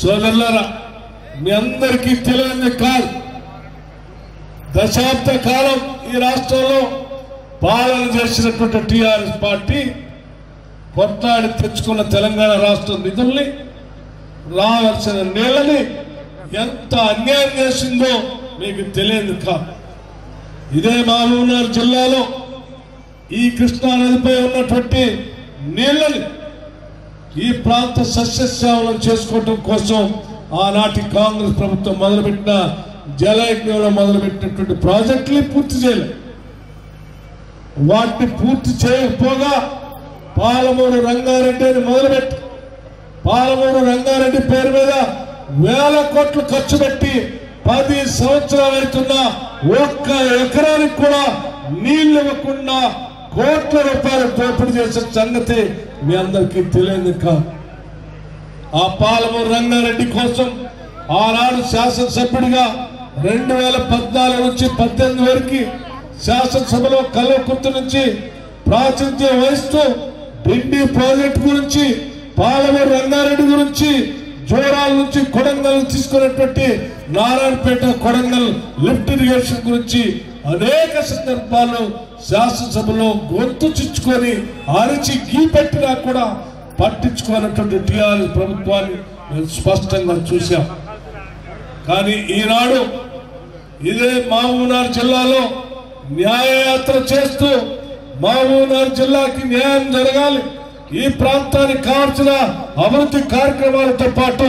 సోదరులారా, మీ అందరికీ తెలియని కాదు, దశాబ్ద కాలం ఈ రాష్ట్రంలో పాలన చేసినటువంటి టీఆర్ఎస్ పార్టీ కొట్లాడి తెచ్చుకున్న తెలంగాణ రాష్ట్ర నిధుల్ని, రావాల్సిన నీళ్ళని ఎంత అన్యాయం చేసిందో మీకు తెలియదు కాదు. ఇదే మహబూబ్నగర్ జిల్లాలో ఈ కృష్ణా నదిపై ఉన్నటువంటి నీళ్ళని ఈ ప్రాంత సస్యశ్యామలం చేసుకోవటం కోసం ఆనాటి కాంగ్రెస్ ప్రభుత్వం మొదలుపెట్టిన జలయజ్ఞంలో మొదలుపెట్టినటువంటి ప్రాజెక్టులు పూర్తి చేయలేదు. వాటిని పూర్తి చేయకపోగా పాలమూరు రంగారెడ్డి అని మొదలుపెట్టి పాలమూరు రంగారెడ్డి పేరు మీద వేల కోట్లు ఖర్చు పెట్టి 10 సంవత్సరాలు అవుతున్నా ఒక్క ఎకరానికి కూడా నీళ్లు ఇవ్వకుండా కోట్ల రూపాయలు దోపిడీ చేసిన సంగతి మీ అందరికీ తెలియదు కాదు. ఆ పాలమూరు రంగారెడ్డి కోసం ఆనాడు శాసనసభ్యుడిగా 2014 నుంచి 18 వరకు శాసనసభలో కల్వకుర్తి నుంచి ప్రాతినిధ్యం వహిస్తూ డిండి ప్రాజెక్టు గురించి, పాలమూరు రంగారెడ్డి గురించి, జోరాల నుంచి కొడంగల్ తీసుకున్నటువంటి నారాయణపేట కొడంగల్ లిఫ్ట్ ఇరిగేషన్ గురించి అనేక సందర్భాల్లో శాసనసభలో గొంతు చిచ్చుకొని అరిచి గీ పెట్టినా కూడా పట్టించుకున్నటువంటి టీఆర్ఎస్ ప్రభుత్వాన్ని మేము స్పష్టంగా చూశాం. కానీ ఈనాడు ఇదే మహబూబ్నగర్ జిల్లాలో న్యాయయాత్ర చేస్తూ మహబూబ్నగర్ జిల్లాకి న్యాయం జరగాలి, ఈ ప్రాంతానికి కావాల్సిన అభివృద్ధి కార్యక్రమాలతో పాటు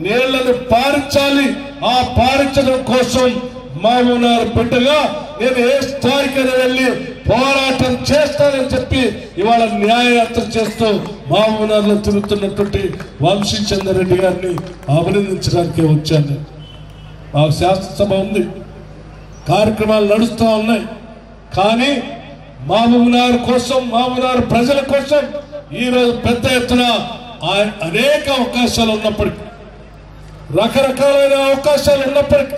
నీళ్లను పారించాలి, ఆ పారించడం కోసం మహబూబ్నగర్ బిడ్డగా నేను ఏ స్థాయికైనా వెళ్ళి పోరాటం చేస్తానని చెప్పి ఇవాళ న్యాయయాత్ర చేస్తూ మహబూబ్నగర్లో తిరుగుతున్నటువంటి వంశీచంద్ర రెడ్డి గారిని అభినందించడానికి వచ్చాను. మాకు శాసనసభ ఉంది, కార్యక్రమాలు నడుస్తూ ఉన్నాయి. కానీ మహబూబ్నగర్ కోసం, మహబూబ్నగర్ ప్రజల కోసం ఈరోజు పెద్ద ఎత్తున అనేక అవకాశాలు ఉన్నప్పటికీ, రకరకాలైన అవకాశాలు ఉన్నప్పటికీ,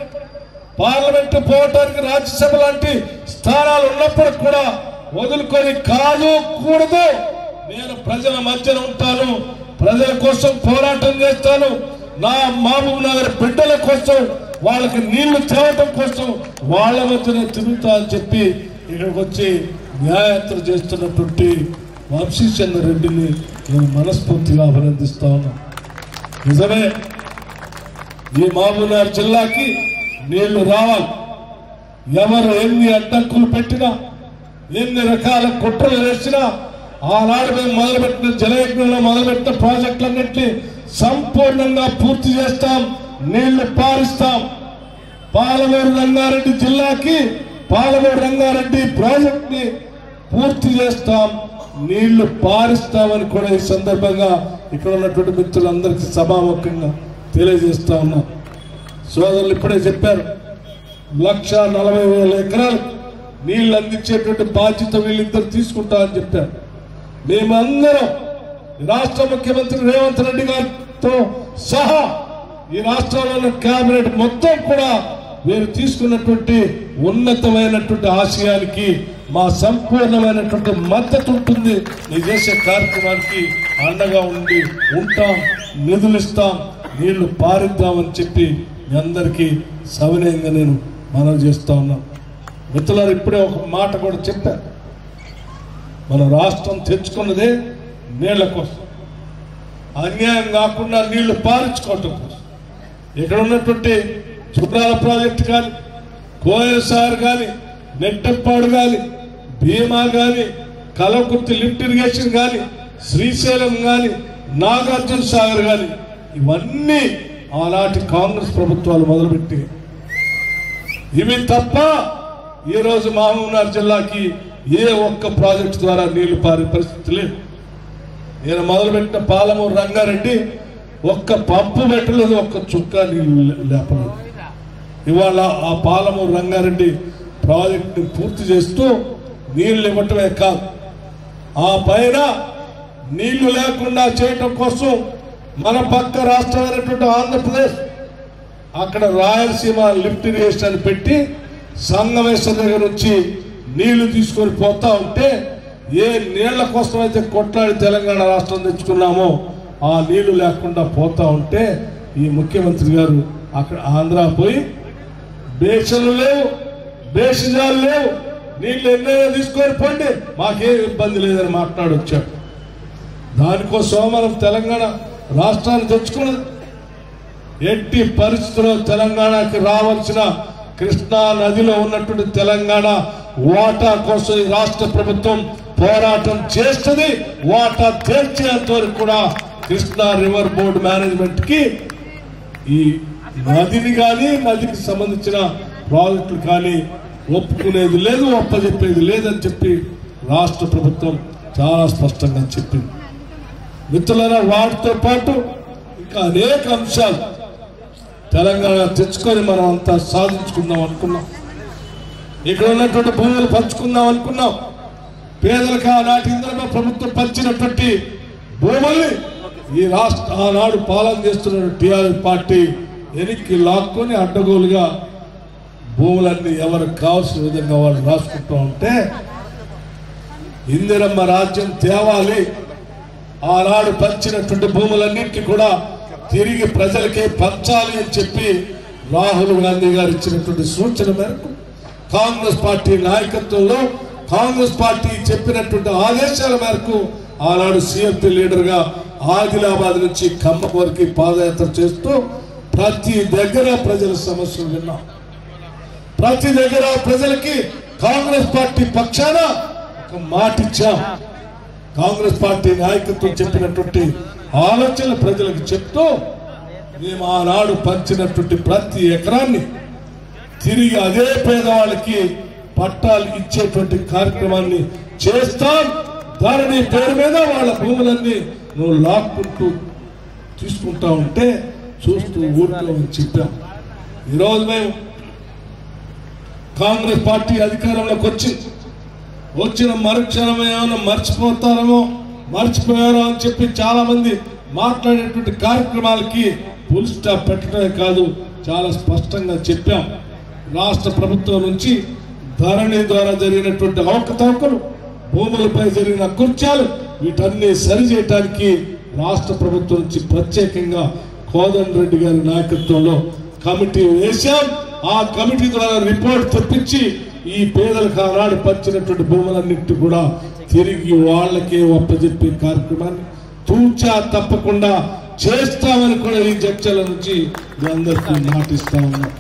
పార్లమెంటు పోవటానికి రాజ్యసభ లాంటి స్థానాలు ఉన్నప్పటికీ కూడా వదులుకొని కాదు కూడదు, నేను ప్రజల మధ్యన ఉంటాను, ప్రజల కోసం పోరాటం చేస్తాను, నా మహబూబ్నగర్ బిడ్డల కోసం, వాళ్ళకి నీళ్లు తేవటం కోసం వాళ్ళ మధ్యన తిరుగుతా అని చెప్పి ఇక్కడికి వచ్చి న్యాయయాత్ర చేస్తున్నటువంటి వంశీచంద్ర రెడ్డిని నేను మనస్ఫూర్తిగా అభినందిస్తా ఉన్నాను. నిజమే, ఈ మహబూబ్నగర్ జిల్లాకి నీళ్లు రావాలి. ఎవరు ఎన్ని అడ్డంకులు పెట్టినా, ఎన్ని రకాల కుట్రలు వేసినా, ఆనాడు మేము మొదలుపెట్టిన జలయజ్ఞంలో మొదలుపెట్టిన ప్రాజెక్టులన్నింటినీ సంపూర్ణంగా పూర్తి చేస్తాం, నీళ్లు పారిస్తాం. పాలమూరు రంగారెడ్డి జిల్లాకి పాలమూరు రంగారెడ్డి ప్రాజెక్ట్ ని పూర్తి చేస్తాం, నీళ్లు పారిస్తామని కూడా ఈ సందర్భంగా ఇక్కడ ఉన్నటువంటి మిత్రులందరికీ సభాముఖంగా తెలియజేస్తా ఉన్నాం. సోదరులు ఇప్పుడే చెప్పారు, 1,40,000 ఎకరాలు నీళ్లు అందించేటువంటి బాధ్యత వీళ్ళిద్దరు తీసుకుంటామని చెప్పారు. మేమందరం రాష్ట్ర ముఖ్యమంత్రి రేవంత్ రెడ్డి గారితో సహా ఈ రాష్ట్రంలో కేబినెట్ మొత్తం కూడా వీరు తీసుకున్నటువంటి ఉన్నతమైనటువంటి ఆశయానికి మా సంపూర్ణమైనటువంటి మద్దతు ఉంటుంది. ఈ చేసే కార్యక్రమానికి అండగా ఉంటాం, నిధులు ఇస్తాం, నీళ్లు పారిద్దామని చెప్పి మీ అందరికీ సవినయంగా నేను మనవి చేస్తా ఉన్నాం. మిత్రులారు, ఇప్పుడే ఒక మాట కూడా చెప్పారు, మన రాష్ట్రం తెచ్చుకున్నదే నీళ్ల కోసం, అన్యాయం కాకుండా నీళ్లు పారించుకోవటం కోసం. ఇక్కడ ఉన్నటువంటి చుట్టాల ప్రాజెక్టు కానీ, కోయసార్ కానీ, నెట్టెప్పాడు కానీ, భీమా కానీ, కల్వకుర్తి లిఫ్ట్ ఇరిగేషన్ కానీ, శ్రీశైలం కానీ, నాగార్జున సాగర్ కానీ, ఇవన్నీ ఆనాటి కాంగ్రెస్ ప్రభుత్వాలు మొదలుపెట్టి, ఇవి తప్ప ఈరోజు మహబూబ్నగర్ జిల్లాకి ఏ ఒక్క ప్రాజెక్టు ద్వారా నీళ్లు పారే పరిస్థితి లేదు. నేను మొదలుపెట్టిన పాలమూరు రంగారెడ్డి ఒక్క పంపు పెట్టలేదు, ఒక్క చుక్క నీళ్లు లేపలేదు. ఇవాళ ఆ పాలమూరు రంగారెడ్డి ప్రాజెక్టుని పూర్తి చేస్తూ నీళ్లు ఇవ్వటమే కాదు, ఆ పైన నీళ్లు లేకుండా చేయటం కోసం మన పక్క రాష్ట్రమైనటువంటి ఆంధ్రప్రదేశ్ అక్కడ రాయలసీమ లిఫ్ట్ ఇరిగేషన్ పెట్టి సంగమేశ్వర దగ్గర నుంచి నీళ్లు తీసుకొని పోతా ఉంటే, ఏ నీళ్ల కోసం అయితే కొట్లాడి తెలంగాణ రాష్ట్రం తెచ్చుకున్నామో ఆ నీళ్లు లేకుండా పోతా ఉంటే ఈ ముఖ్యమంత్రి గారు అక్కడ ఆంధ్ర పోయి బేషన్లు లేవు, బేషజాలు లేవు, నీళ్ళు ఎన్నైనా తీసుకొని పోండి, మాకేం ఇబ్బంది లేదని మాట్లాడొచ్చాడు. దానికోసం మనం తెలంగాణ రాష్ట్రాన్ని తెచ్చుకున్నది. ఎట్టి పరిస్థితుల్లో తెలంగాణకి రావాల్సిన కృష్ణా నదిలో ఉన్నటువంటి తెలంగాణ వాటా కోసం ఈ రాష్ట్ర ప్రభుత్వం పోరాటం చేస్తుంది. వాటా తేల్చేంత వరకు కూడా కృష్ణా రివర్ బోర్డు మేనేజ్మెంట్ కి ఈ నదిని కానీ నదికి సంబంధించిన ప్రాజెక్టులు కానీ ఒప్పుకునేది లేదు, ఒప్పజెప్పేది లేదని చెప్పి రాష్ట్ర ప్రభుత్వం చాలా స్పష్టంగా చెప్పింది. మిత్రులారా, వాటితో పాటు ఇంకా అనేక అంశాలు తెలంగాణ తెచ్చుకొని మనం అంతా సాధించుకుందాం అనుకున్నాం. ఇక్కడ ఉన్నటువంటి భూములు పంచుకుందాం అనుకున్నాం. పేదలకు ఆనాటి ఇంద్రమ్మ ప్రభుత్వం పంచినటువంటి భూముల్ని ఈ ఆనాడు పాలన చేస్తున్న టీఆర్ఎస్ పార్టీ వెనక్కి లాక్కొని అడ్డగోలుగా భూములన్నీ ఎవరికి కావాల్సిన విధంగా వాళ్ళు రాసుకుంటూ ఉంటే ఇందిరమ్మ రాజ్యం తేవాలి, ఆనాడు పంచినటువంటి భూములన్నింటినీ కూడా తిరిగి ప్రజలకే పంచాలి అని చెప్పి రాహుల్ గాంధీ గారు ఇచ్చినటువంటి సూచన మేరకు కాంగ్రెస్ పార్టీ నాయకత్వంలో కాంగ్రెస్ పార్టీ చెప్పినటువంటి ఆదేశాల మేరకు ఆనాడు సిఎంపీ లీడర్ గా ఆదిలాబాద్ నుంచి ఖమ్మం వరకు పాదయాత్ర చేస్తూ ప్రతి దగ్గర ప్రజల సమస్యలు విన్నాం. ప్రతి దగ్గర ప్రజలకి కాంగ్రెస్ పార్టీ పక్షాన ఒక మాట ఇచ్చాం. కాంగ్రెస్ పార్టీ నాయకత్వం చెప్పినటువంటి ఆలోచన ప్రజలకు చెప్తూ మేము ఆనాడు పంచినటువంటి ప్రతి ఎకరాన్ని తిరిగి అదే పేదవాళ్ళకి పట్టాలు ఇచ్చేటువంటి కార్యక్రమాన్ని చేస్తాం. దాని పేరు మీద వాళ్ళ భూములన్నీ నువ్వు లాక్కుంటూ తీసుకుంటా ఉంటే చూస్తూ ఊరుకోమని చెప్పాం. ఈరోజు మేము కాంగ్రెస్ పార్టీ అధికారంలోకి వచ్చిన మరుక్షణం ఏమైనా మర్చిపోయారో అని చెప్పి చాలా మంది మాట్లాడేటువంటి కార్యక్రమాలకి ఫుల్ స్టాప్ పెట్టడమే కాదు, చాలా స్పష్టంగా చెప్పాం. రాష్ట్ర ప్రభుత్వం నుంచి ధరణి ద్వారా జరిగినటువంటి అవకతవకలు, భూములపై జరిగిన కుర్చాలు, వీటన్ని సరిచేయటానికి రాష్ట్ర ప్రభుత్వం నుంచి ప్రత్యేకంగా కోదండరెడ్డి గారి నాయకత్వంలో కమిటీ వేశాం. ఆ కమిటీ ద్వారా రిపోర్ట్ తెప్పించి ఈ పేదలకు ఆనాడు పంచినటువంటి భూములన్నింటి కూడా తిరిగి వాళ్ళకే ఒప్పజెప్పే కార్యక్రమాన్ని తూచా తప్పకుండా చేస్తామని కూడా ఈ చర్చల నుంచి అందరికీ మాటిస్తా ఉన్నాం.